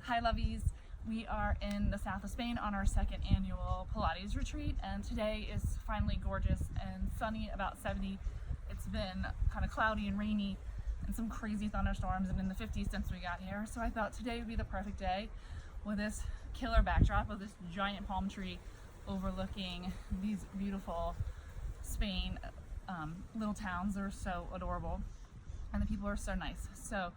Hi lovies, we are in the south of Spain on our second annual Pilates retreat, and today is finally gorgeous and sunny, about 70. It's been kind of cloudy and rainy and some crazy thunderstorms and in the 50s since we got here, so I thought today would be the perfect day with this killer backdrop of this giant palm tree overlooking these beautiful Spain little towns. They're so adorable and the people are so nice. So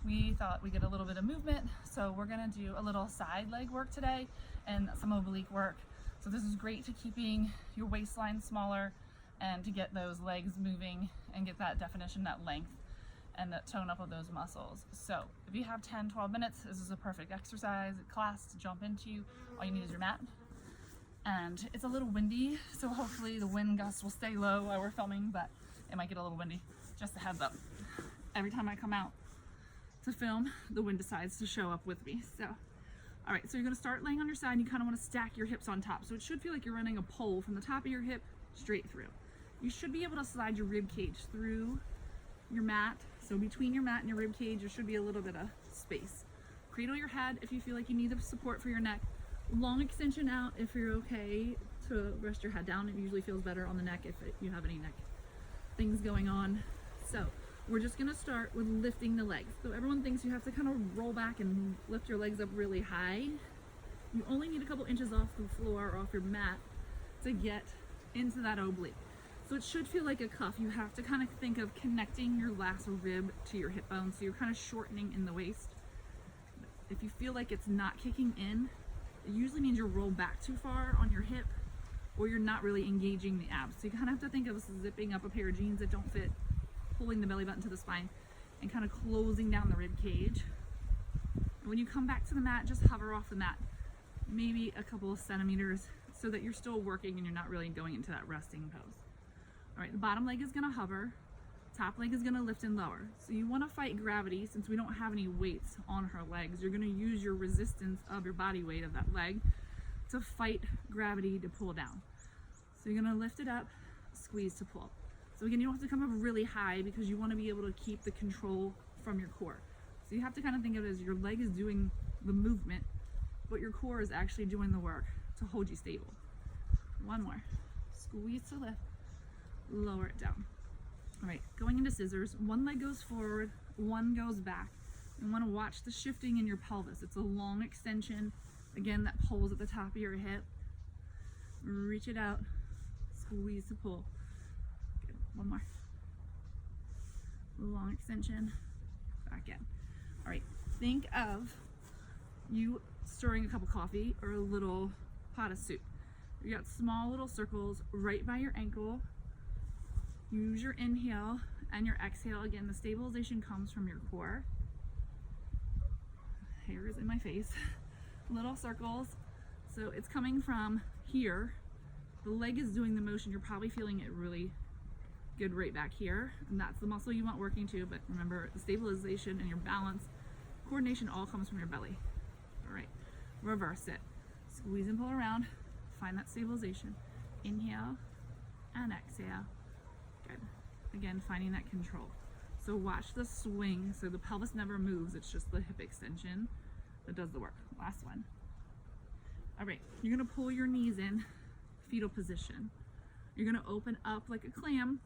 we thought we'd get a little bit of movement, so we're gonna do a little side leg work today and some oblique work. So this is great to keeping your waistline smaller and to get those legs moving and get that definition, that length, and the tone up of those muscles. So if you have 10-12 minutes, this is a perfect exercise class to jump into. All you need is your mat. And it's a little windy, so hopefully the wind gusts will stay low while we're filming, but it might get a little windy. Just a heads up. Every time I come out to film, the wind decides to show up with me. So, all right, so you're gonna start laying on your side and you kind of wanna stack your hips on top. So it should feel like you're running a pole from the top of your hip straight through. You should be able to slide your rib cage through your mat. So between your mat and your rib cage, there should be a little bit of space. Cradle your head if you feel like you need the support for your neck. Long extension out if you're okay to rest your head down. It usually feels better on the neck if you have any neck things going on. So we're just gonna start with lifting the legs. So everyone thinks you have to kind of roll back and lift your legs up really high. You only need a couple inches off the floor or off your mat to get into that oblique. So it should feel like a cuff. You have to kind of think of connecting your last rib to your hip bone. So you're kind of shortening in the waist. If you feel like it's not kicking in, it usually means you're rolled back too far on your hip or you're not really engaging the abs. So you kind of have to think of zipping up a pair of jeans that don't fit, pulling the belly button to the spine and kind of closing down the rib cage. And when you come back to the mat, just hover off the mat, maybe a couple of centimeters, so that you're still working and you're not really going into that resting pose. All right, the bottom leg is gonna hover, top leg is gonna lift and lower. So you wanna fight gravity. Since we don't have any weights on her legs, you're gonna use your resistance of your body weight of that leg to fight gravity to pull down. So you're gonna lift it up, squeeze to pull. So again, you don't have to come up really high because you wanna be able to keep the control from your core. So you have to kind of think of it as your leg is doing the movement, but your core is actually doing the work to hold you stable. One more, squeeze to lift, lower it down. All right, going into scissors, one leg goes forward, one goes back. You wanna watch the shifting in your pelvis. It's a long extension. Again, that pulls at the top of your hip. Reach it out, squeeze to pull. Good, one more. Long extension, back in. All right, think of you stirring a cup of coffee or a little pot of soup. You got small little circles right by your ankle. Use your inhale and your exhale. Again, the stabilization comes from your core. Hair is in my face. Little circles. So it's coming from here. The leg is doing the motion. You're probably feeling it really good right back here. And that's the muscle you want working too. But remember, the stabilization and your balance, coordination all comes from your belly. All right, reverse it. Squeeze and pull around. Find that stabilization. Inhale and exhale. Good. Again, finding that control. So watch the swing. So the pelvis never moves. It's just the hip extension that does the work. Last one. All right, you're gonna pull your knees in, fetal position. You're gonna open up like a clam,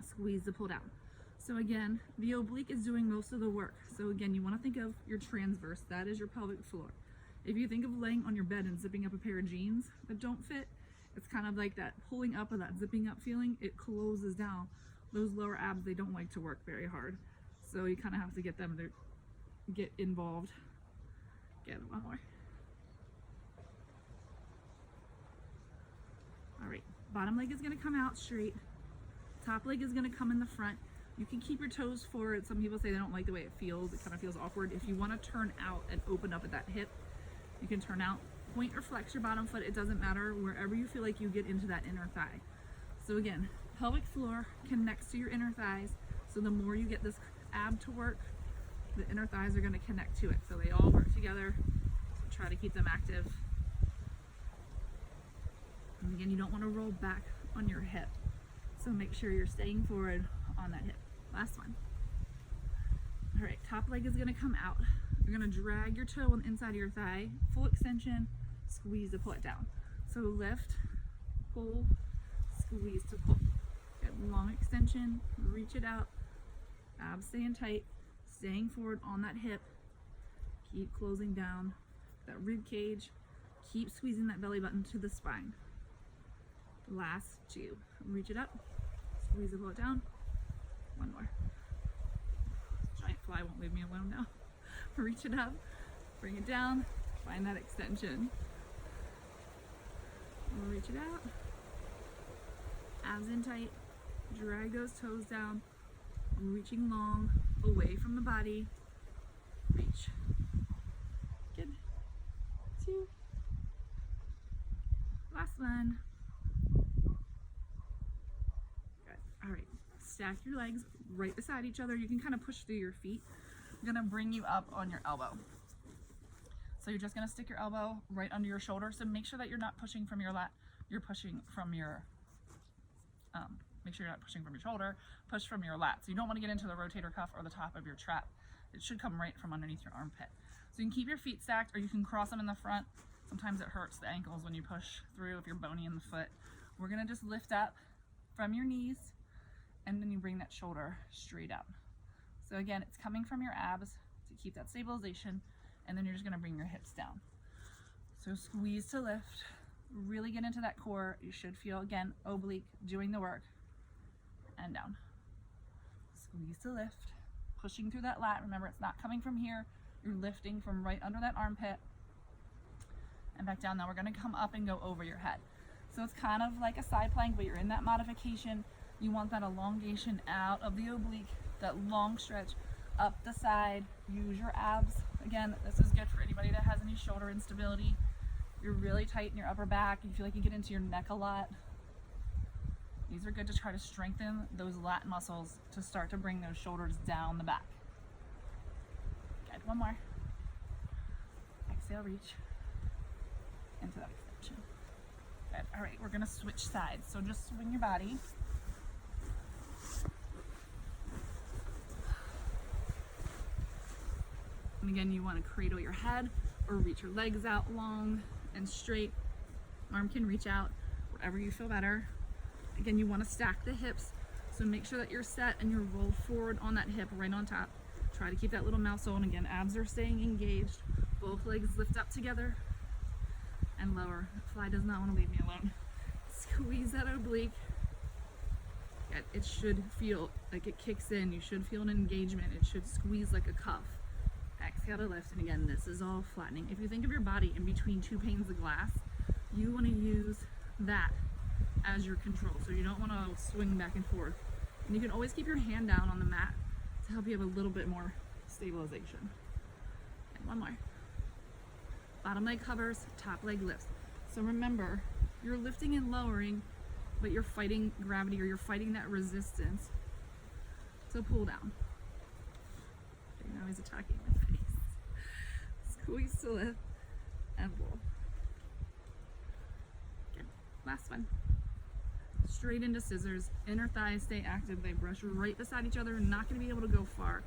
squeeze to pull down. So again, the oblique is doing most of the work. So again, you wanna think of your transverse. That is your pelvic floor. If you think of laying on your bed and zipping up a pair of jeans that don't fit, it's kind of like that pulling up of that zipping up feeling. It closes down. Those lower abs, they don't like to work very hard. So you kind of have to get them to get involved. Get one more. All right, bottom leg is gonna come out straight. Top leg is gonna come in the front. You can keep your toes forward. Some people say they don't like the way it feels. It kind of feels awkward. If you wanna turn out and open up at that hip, you can turn out. Point or flex your bottom foot, it doesn't matter, wherever you feel like you get into that inner thigh. So again, pelvic floor connects to your inner thighs. So the more you get this ab to work, the inner thighs are gonna connect to it. So they all work together. So try to keep them active. And again, you don't wanna roll back on your hip. So make sure you're staying forward on that hip. Last one. All right, top leg is gonna come out. You're gonna drag your toe on the inside of your thigh, full extension, squeeze to pull it down. So lift, pull, squeeze to pull. Get long extension, reach it out, abs staying tight, staying forward on that hip, keep closing down that rib cage, keep squeezing that belly button to the spine. Last two, reach it up, squeeze it, pull it down. One more. Giant fly won't leave me alone now. Reach it up, bring it down, find that extension. Reach it out, abs in tight, drag those toes down, reaching long, away from the body, reach. Good. Two. Last one. Good. All right, stack your legs right beside each other. You can kind of push through your feet. I'm gonna bring you up on your elbow. So you're just gonna stick your elbow right under your shoulder. So make sure that you're not pushing from your lat, you're pushing from your, make sure you're not pushing from your shoulder, push from your lat. So you don't wanna get into the rotator cuff or the top of your trap. It should come right from underneath your armpit. So you can keep your feet stacked or you can cross them in the front. Sometimes it hurts the ankles when you push through if you're bony in the foot. We're gonna just lift up from your knees and then you bring that shoulder straight out. So again, it's coming from your abs to keep that stabilization. And then you're just gonna bring your hips down. So squeeze to lift, really get into that core. You should feel, again, oblique doing the work, and down. Squeeze to lift, pushing through that lat. Remember, it's not coming from here. You're lifting from right under that armpit and back down. Now we're gonna come up and go over your head. So it's kind of like a side plank, but you're in that modification. You want that elongation out of the oblique, that long stretch up the side. Use your abs. Again, this is good for anybody that has any shoulder instability. You're really tight in your upper back. You feel like you get into your neck a lot. These are good to try to strengthen those lat muscles to start to bring those shoulders down the back. Good, one more. Exhale, reach into that extension. Good, all right, we're gonna switch sides. So just swing your body. And again, you want to cradle your head or reach your legs out long and straight. Arm can reach out wherever you feel better. Again, you want to stack the hips. So make sure that you're set and you're rolled forward on that hip right on top. Try to keep that little mouse on. Again, abs are staying engaged. Both legs lift up together and lower. The fly does not want to leave me alone. Squeeze that oblique. It should feel like it kicks in. You should feel an engagement. It should squeeze like a cuff. Exhale to lift, and again, this is all flattening. If you think of your body in between two panes of glass, you want to use that as your control. So you don't want to swing back and forth. And you can always keep your hand down on the mat to help you have a little bit more stabilization. And one more. Bottom leg hovers, top leg lifts. So remember, you're lifting and lowering, but you're fighting gravity or you're fighting that resistance. So pull down. Okay, now he's attacking my face. Squeeze to lift and pull. Okay, last one. Straight into scissors. Inner thighs stay active. They brush right beside each other. Not going to be able to go far.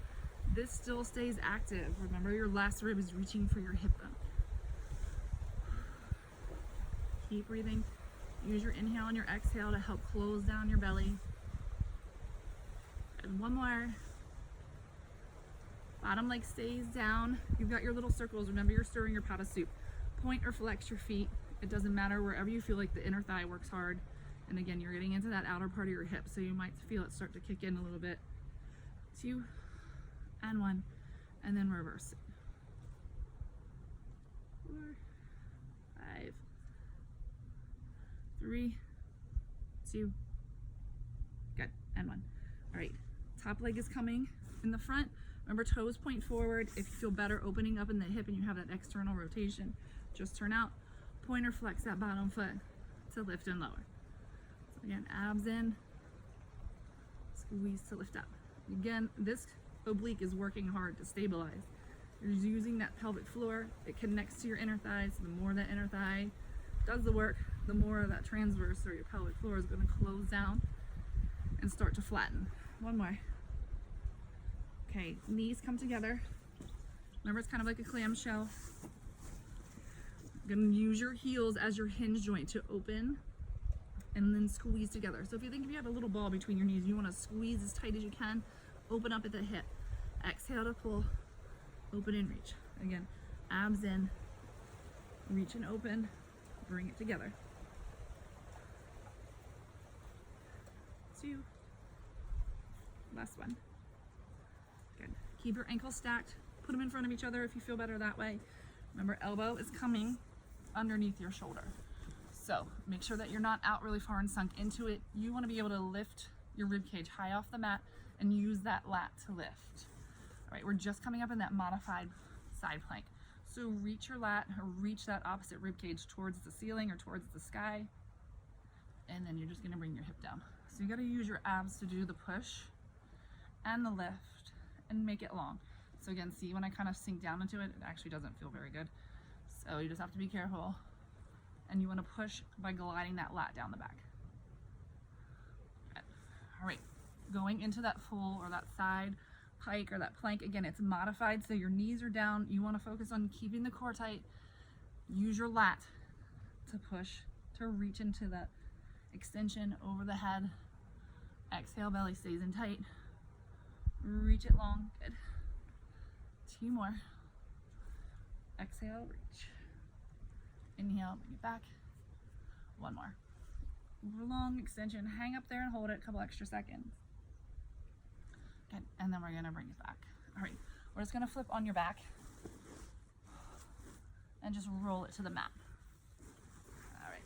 This still stays active. Remember, your last rib is reaching for your hip bone. Keep breathing. Use your inhale and your exhale to help close down your belly. And one more. Bottom leg stays down. You've got your little circles. Remember, you're stirring your pot of soup. Point or flex your feet. It doesn't matter, wherever you feel like the inner thigh works hard. And again, you're getting into that outer part of your hip, so you might feel it start to kick in a little bit. 2 and 1, and then reverse it. 4, 5, 3, 2, good, and 1. All right, top leg is coming in the front. Remember, toes point forward. If you feel better opening up in the hip and you have that external rotation, just turn out. Point or flex that bottom foot to lift and lower. So again, abs in, squeeze to lift up. Again, this oblique is working hard to stabilize. You're using that pelvic floor. It connects to your inner thighs. The more that inner thigh does the work, the more of that transverse or your pelvic floor is going to close down and start to flatten. One more. Okay, knees come together. Remember, it's kind of like a clamshell. You're gonna use your heels as your hinge joint to open and then squeeze together. So if you have a little ball between your knees, you wanna squeeze as tight as you can, open up at the hip. Exhale to pull, open and reach. Again, abs in, reach and open, bring it together. 2. Last one. Good. Keep your ankles stacked. Put them in front of each other if you feel better that way. Remember, elbow is coming underneath your shoulder. So make sure that you're not out really far and sunk into it. You want to be able to lift your rib cage high off the mat and use that lat to lift. All right, we're just coming up in that modified side plank. So reach your lat or reach that opposite rib cage towards the ceiling or towards the sky. And then you're just gonna bring your hip down. So you gotta use your abs to do the push and the lift and make it long. So again, see when I kind of sink down into it, it actually doesn't feel very good. So you just have to be careful. And you wanna push by gliding that lat down the back. All right, going into that full or that side pike or that plank, again, it's modified, so your knees are down. You wanna focus on keeping the core tight. Use your lat to push, to reach into that extension over the head. Exhale, belly stays in tight. Reach it long, good. 2 more. Exhale, reach. Inhale, bring it back. 1 more. Long extension, hang up there and hold it a couple extra seconds. Good, and then we're gonna bring it back. All right, we're just gonna flip on your back and just roll it to the mat. All right,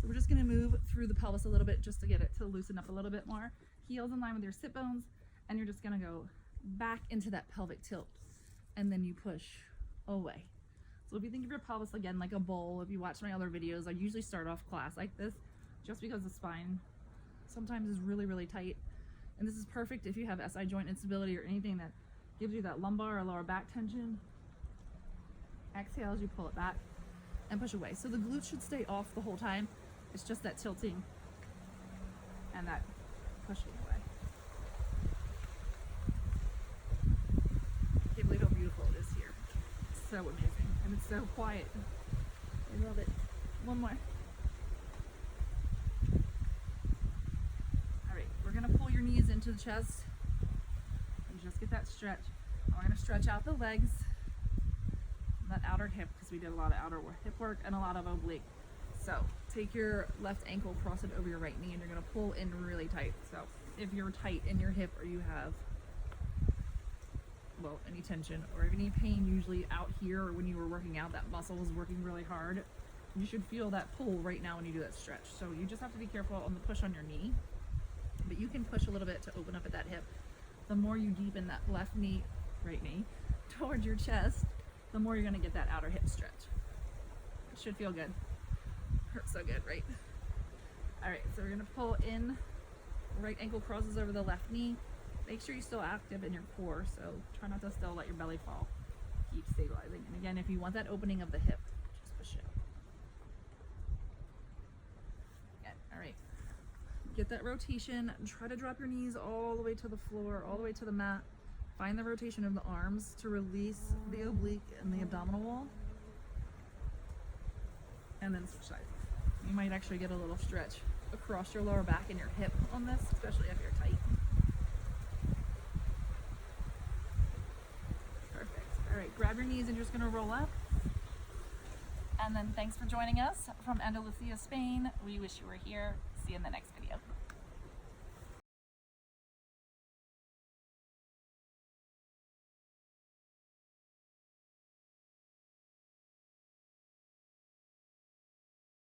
so we're just gonna move through the pelvis a little bit just to get it to loosen up a little bit more. Heels in line with your sit bones, and you're just gonna go back into that pelvic tilt, and then you push away. So if you think of your pelvis again like a bowl, if you watch my other videos, I usually start off class like this just because the spine sometimes is really, really tight. And this is perfect if you have SI joint instability or anything that gives you that lumbar or lower back tension. Exhale as you pull it back and push away. So the glutes should stay off the whole time. It's just that tilting and that pushing away. I can't believe how beautiful it is here. It's so amazing and it's so quiet. I love it. 1 more. We're gonna pull your knees into the chest and just get that stretch. And we're gonna stretch out the legs, that outer hip, because we did a lot of outer hip work and a lot of oblique. So take your left ankle, cross it over your right knee, and you're gonna pull in really tight. So if you're tight in your hip or you have, well, any tension or any pain usually out here or when you were working out, that muscle was working really hard, you should feel that pull right now when you do that stretch. So you just have to be careful on the push on your knee. But you can push a little bit to open up at that hip. The more you deepen that left knee, right knee, towards your chest, the more you're gonna get that outer hip stretch. It should feel good. Hurts so good, right? All right, so we're gonna pull in, right ankle crosses over the left knee. Make sure you're still active in your core, so try not to still let your belly fall. Keep stabilizing. And again, if you want that opening of the hip, just push it. Good, all right. Get that rotation, try to drop your knees all the way to the floor, all the way to the mat. Find the rotation of the arms to release the oblique and the abdominal wall. And then switch sides. You might actually get a little stretch across your lower back and your hip on this, especially if you're tight. Perfect. All right, grab your knees and you're just gonna roll up. And then thanks for joining us from Andalusia, Spain. We wish you were here. See you in the next video.